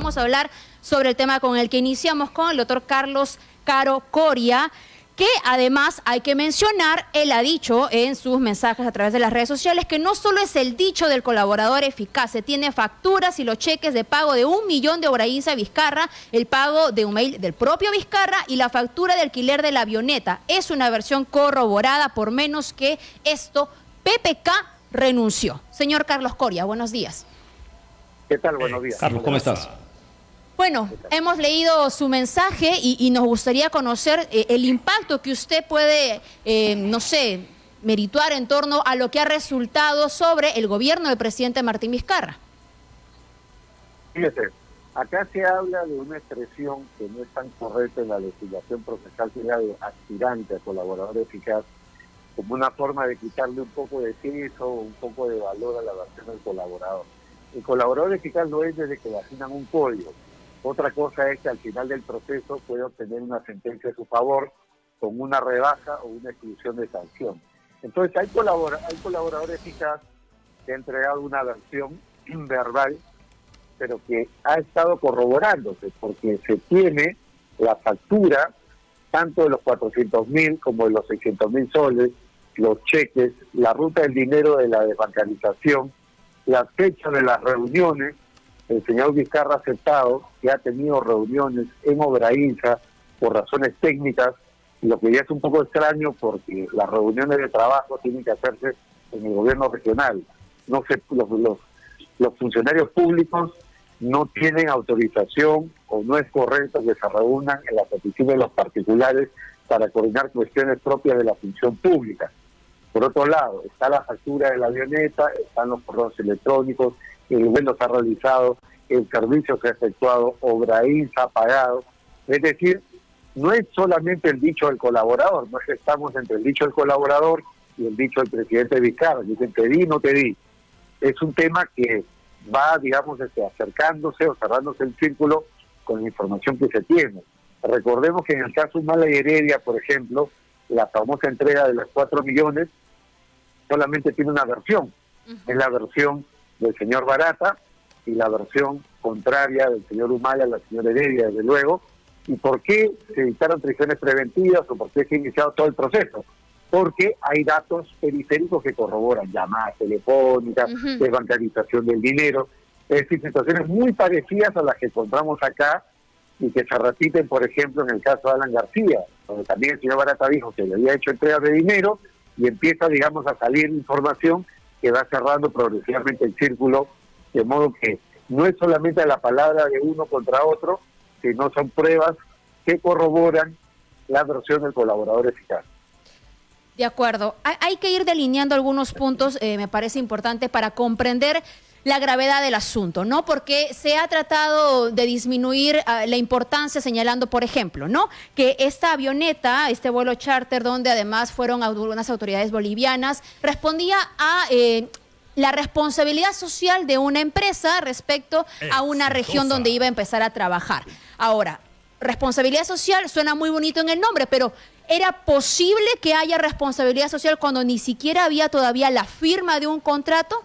vamos a hablar sobre el tema con el que iniciamos, con el doctor Carlos Caro Coria, que además hay que mencionar, él ha dicho en sus mensajes a través de las redes sociales que no solo es el dicho del colaborador eficaz, se tiene facturas y los cheques de pago de 1 millón de Obrainsa Vizcarra, el pago de un mail del propio Vizcarra y la factura de alquiler de la avioneta. Es una versión corroborada, por menos que esto, PPK renunció. Señor Carlos Coria, buenos días. ¿Qué tal? Buenos días. Carlos, ¿cómo estás? Bueno, hemos leído su mensaje y nos gustaría conocer el impacto que usted puede, no sé, merituar en torno a lo que ha resultado sobre el gobierno del presidente Martín Vizcarra. Fíjese, acá se habla de una expresión que no es tan correcta en la legislación procesal, que era de aspirante a colaborador eficaz, como una forma de quitarle un poco de peso, un poco de valor a la versión del colaborador. El colaborador eficaz no es desde que le asignan un código. Otra cosa es que al final del proceso puede obtener una sentencia a su favor con una rebaja o una exclusión de sanción. Entonces hay colaborador eficaz que ha entregado una versión verbal, pero que ha estado corroborándose porque se tiene la factura tanto de los 400.000 como de los 600.000 soles, los cheques, la ruta del dinero de la desbancarización, la fecha de las reuniones. El señor Vizcarra ha aceptado que ha tenido reuniones en Obrainsa por razones técnicas, lo que ya es un poco extraño porque las reuniones de trabajo tienen que hacerse en el gobierno regional. No sé, los funcionarios públicos no tienen autorización o no es correcto que se reúnan en las oficinas de los particulares para coordinar cuestiones propias de la función pública. Por otro lado, está la factura de la avioneta, están los correos electrónicos, el vuelo se ha realizado, el servicio se ha efectuado, Obrainsa ha pagado. Es decir, no es solamente el dicho del colaborador, no es que estamos entre el dicho del colaborador y el dicho del presidente Vizcarra, dicen te di, no te di. Es un tema que va, digamos, acercándose o cerrándose el círculo con la información que se tiene. Recordemos que en el caso Humala y Heredia, por ejemplo, la famosa entrega de los 4 millones solamente tiene una versión, es la versión del señor Barata y la versión contraria del señor Humala, la señora Heredia, desde luego. ¿Y por qué se dictaron prisiones preventivas o por qué se ha iniciado todo el proceso? Porque hay datos periféricos que corroboran llamadas telefónicas, desbancarización del dinero, es decir, situaciones muy parecidas a las que encontramos acá y que se repiten, por ejemplo, en el caso de Alan García, donde también el señor Barata dijo que le había hecho entregas de dinero y empieza, digamos, a salir información que va cerrando progresivamente el círculo, de modo que no es solamente la palabra de uno contra otro, sino son pruebas que corroboran la versión del colaborador eficaz. De acuerdo. Hay que ir delineando algunos puntos, me parece importante, para comprender la gravedad del asunto, ¿no? Porque se ha tratado de disminuir la importancia señalando, por ejemplo, ¿no?, que esta avioneta, este vuelo charter, donde además fueron algunas autoridades bolivianas, respondía a la responsabilidad social de una empresa respecto a una región donde iba a empezar a trabajar. Ahora, responsabilidad social suena muy bonito en el nombre, pero ¿era posible que haya responsabilidad social cuando ni siquiera había todavía la firma de un contrato?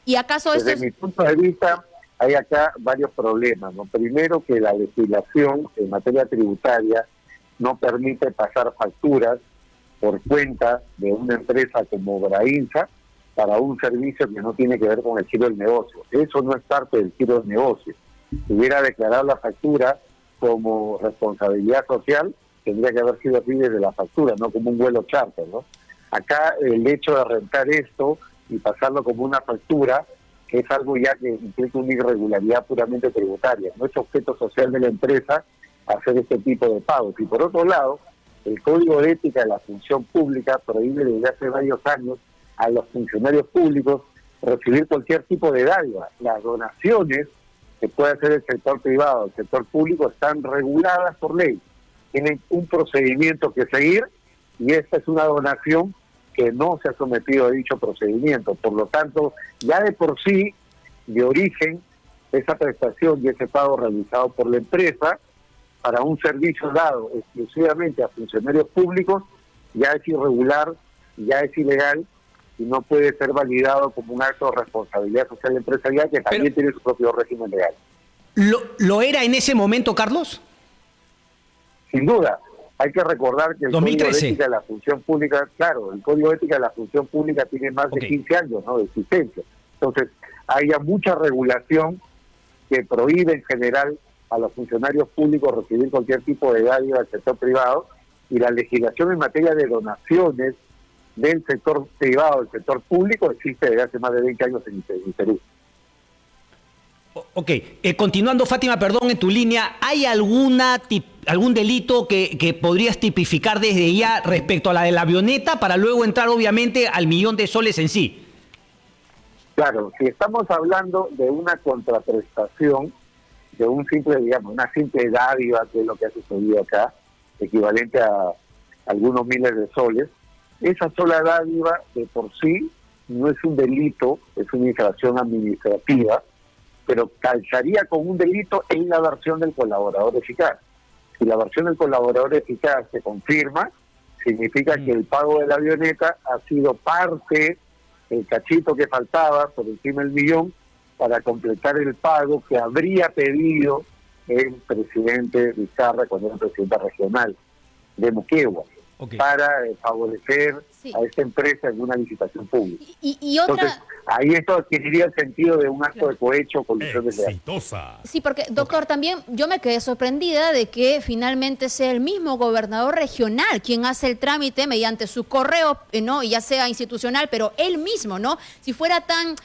¿Y acaso Desde mi punto de vista, hay acá varios problemas, ¿no? Primero, que la legislación en materia tributaria no permite pasar facturas por cuenta de una empresa como Obrainsa para un servicio que no tiene que ver con el giro del negocio. Eso no es parte del giro del negocio. Si hubiera declarado la factura como responsabilidad social, tendría que haber sido así desde la factura, no como un vuelo charter, ¿no? Acá el hecho de rentar esto y pasarlo como una factura, que es algo ya que implica una irregularidad puramente tributaria. No es objeto social de la empresa hacer este tipo de pagos. Y por otro lado, el Código de Ética de la Función Pública prohíbe desde hace varios años a los funcionarios públicos recibir cualquier tipo de dádiva. Las donaciones que puede hacer el sector privado, el sector público, están reguladas por ley. Tienen un procedimiento que seguir y esta es una donación que no se ha sometido a dicho procedimiento. Por lo tanto, ya de por sí, de origen, esa prestación y ese pago realizado por la empresa para un servicio dado exclusivamente a funcionarios públicos ya es irregular, ya es ilegal y no puede ser validado como un acto de responsabilidad social empresarial que también tiene su propio régimen legal. ¿Lo era en ese momento, Carlos? Sin duda, hay que recordar que el 2013. Código de Ética de la Función Pública, claro, el Código de Ética de la Función Pública tiene más de 15 años, ¿no?, de existencia. Entonces, hay ya mucha regulación que prohíbe en general a los funcionarios públicos recibir cualquier tipo de dádiva del sector privado, y la legislación en materia de donaciones del sector privado, del sector público, existe desde hace más de 20 años en Perú. Ok, continuando, Fátima, perdón, en tu línea, ¿hay algún delito que podrías tipificar desde ya respecto a la de la avioneta para luego entrar obviamente al millón de soles en sí? Claro, si estamos hablando de una contraprestación, de un simple, digamos, una simple dádiva, que es lo que ha sucedido acá, equivalente a algunos miles de soles, esa sola dádiva de por sí no es un delito, es una infracción administrativa, pero calzaría con un delito en la versión del colaborador eficaz. Si la versión del colaborador eficaz se confirma, significa que el pago de la avioneta ha sido parte, el cachito que faltaba por encima del millón, para completar el pago que habría pedido el presidente Vizcarra cuando era presidente regional de Moquegua, para favorecer a esta empresa en una licitación pública. Y otra... Entonces, ahí esto adquiriría el sentido de un acto de cohecho con colusión desleal. Sí, porque, doctor, también yo me quedé sorprendida de que finalmente sea el mismo gobernador regional quien hace el trámite mediante su correo, ¿no? Y ya sea institucional, pero él mismo, ¿no? Si fuera tan,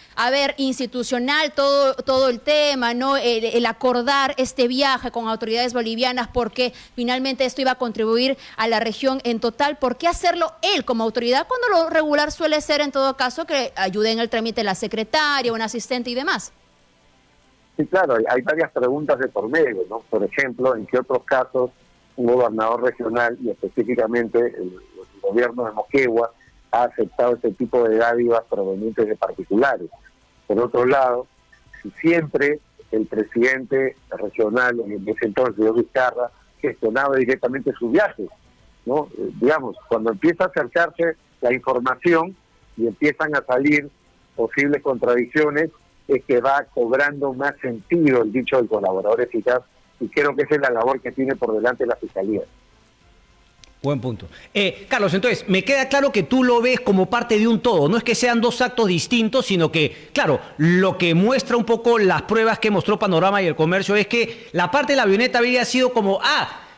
institucional todo el tema, ¿no? El acordar este viaje con autoridades bolivianas, porque finalmente esto iba a contribuir a la región en total, ¿por qué hacerlo él como autoridad cuando lo regular suele ser en todo caso que ayude en el trámite la secretaria, un asistente y demás? Sí, claro, hay varias preguntas de por medio, ¿no? Por ejemplo, ¿en qué otros casos un gobernador regional, y específicamente el gobierno de Moquegua, ha aceptado este tipo de dádivas provenientes de particulares? Por otro lado, si siempre el presidente regional, en ese entonces, señor Vizcarra, gestionaba directamente sus viajes, ¿no? Digamos, cuando empieza a acercarse la información y empiezan a salir posibles contradicciones, es que va cobrando más sentido el dicho del colaborador eficaz, y creo que esa es la labor que tiene por delante la Fiscalía. Buen punto. Carlos, entonces, me queda claro que tú lo ves como parte de un todo. No es que sean dos actos distintos, sino que, claro, lo que muestra un poco las pruebas que mostró Panorama y el Comercio es que la parte de la avioneta habría sido como,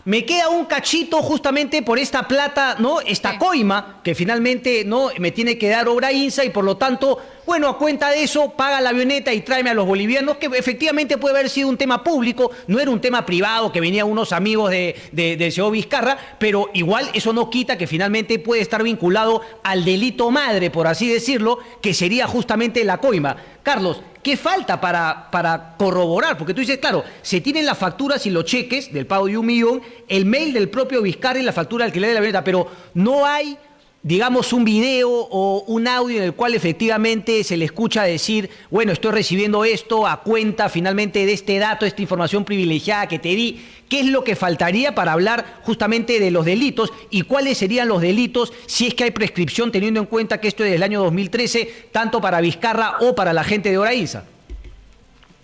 me queda un cachito justamente por esta plata, ¿no? Esta coima que finalmente, ¿no?, me tiene que dar Obrainsa, y por lo tanto, bueno, a cuenta de eso, paga la avioneta y tráeme a los bolivianos, que efectivamente puede haber sido un tema público, no era un tema privado que venían unos amigos del señor Vizcarra, pero igual eso no quita que finalmente puede estar vinculado al delito madre, por así decirlo, que sería justamente la coima. Carlos, ¿qué falta para corroborar? Porque tú dices, claro, se tienen las facturas y los cheques del pago de 1 millón, el mail del propio Vizcarra y la factura de alquiler de la avioneta, pero no hay, digamos, un video o un audio en el cual efectivamente se le escucha decir, bueno, estoy recibiendo esto a cuenta finalmente de este dato, esta información privilegiada que te di. ¿Qué es lo que faltaría para hablar justamente de los delitos y cuáles serían los delitos si es que hay prescripción, teniendo en cuenta que esto es del año 2013, tanto para Vizcarra o para la gente de Obrainsa?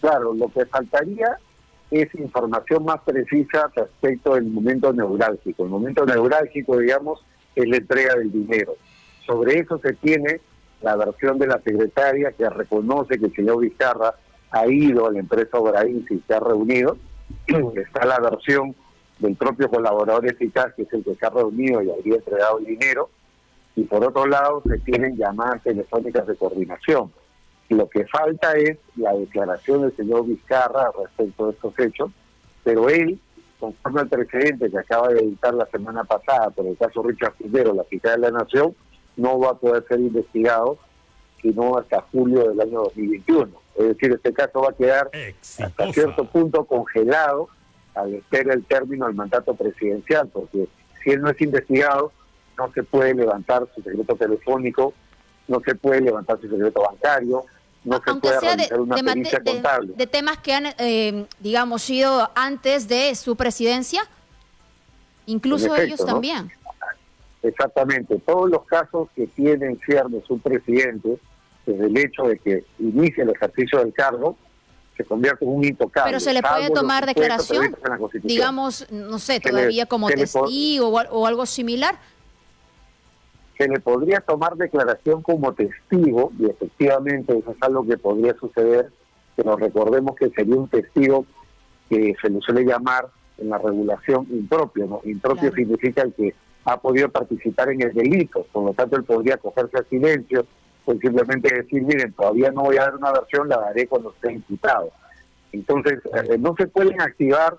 Claro, lo que faltaría es información más precisa respecto del momento neurálgico. El momento neurálgico, digamos, es la entrega del dinero. Sobre eso se tiene la versión de la secretaria, que reconoce que el señor Vizcarra ha ido a la empresa Obrainsa y se ha reunido. Está la versión del propio colaborador eficaz, que es el que se ha reunido y habría entregado el dinero. Y por otro lado, se tienen llamadas telefónicas de coordinación. Y lo que falta es la declaración del señor Vizcarra respecto de estos hechos, pero él, conforme al precedente que acaba de editar la semana pasada por el caso Richard Figueroa, la fiscal de la Nación, no va a poder ser investigado sino hasta julio del año 2021. Es decir, este caso va a quedar hasta cierto punto congelado al espera el término del mandato presidencial, porque si él no es investigado, no se puede levantar su secreto telefónico, no se puede levantar su secreto bancario, no se puede realizar una pericia contable. De temas que han, digamos, sido antes de su presidencia, incluso efecto, ellos también. ¿No? Exactamente. Todos los casos que tienen ciernes un presidente, desde el hecho de que inicie el ejercicio del cargo, se convierte en un intocable. Pero se le puede salvo los tomar supuestos declaración, previstos en la Constitución. digamos, no sé, Se le- todavía como se le po- testigo o algo similar. Se le podría tomar declaración como testigo, y efectivamente eso es algo que podría suceder, pero recordemos que sería un testigo que se le suele llamar en la regulación impropio, ¿no? Impropio Claro. significa el que ha podido participar en el delito, por lo tanto él podría acogerse al silencio, pues simplemente decir, miren, todavía no voy a dar una versión, la daré cuando esté imputado. Entonces, no se pueden activar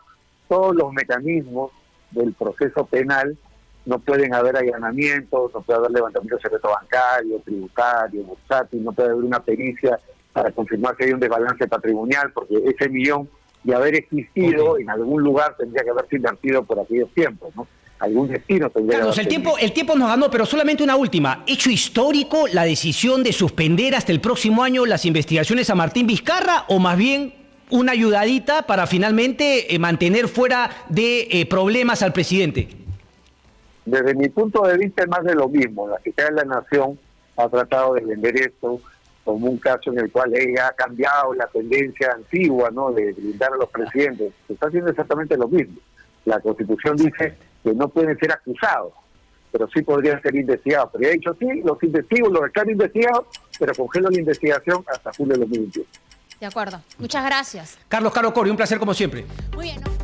todos los mecanismos del proceso penal, no pueden haber allanamientos, no puede haber levantamiento de secreto bancario, tributario, bursátil, no puede haber una pericia para confirmar que hay un desbalance patrimonial, porque ese millón de haber existido en algún lugar tendría que haberse invertido por aquellos tiempos, ¿no? Algún destino tendría Carlos, que el haber tiempo nos ganó, pero solamente una última. ¿Hecho histórico la decisión de suspender hasta el próximo año las investigaciones a Martín Vizcarra o más bien una ayudadita para finalmente mantener fuera de problemas al presidente? Desde mi punto de vista es más de lo mismo. La Fiscalía de la Nación ha tratado de vender esto como un caso en el cual ella ha cambiado la tendencia antigua, ¿no?, de blindar a los presidentes. Se está haciendo exactamente lo mismo. La Constitución dice que no pueden ser acusados, pero sí podrían ser investigados. Pero he dicho, sí, los investigo, los están investigados, pero congelo la investigación hasta julio de 2021. De acuerdo. Muchas gracias. Carlos Caro Cory, un placer como siempre. Muy bien, ¿no?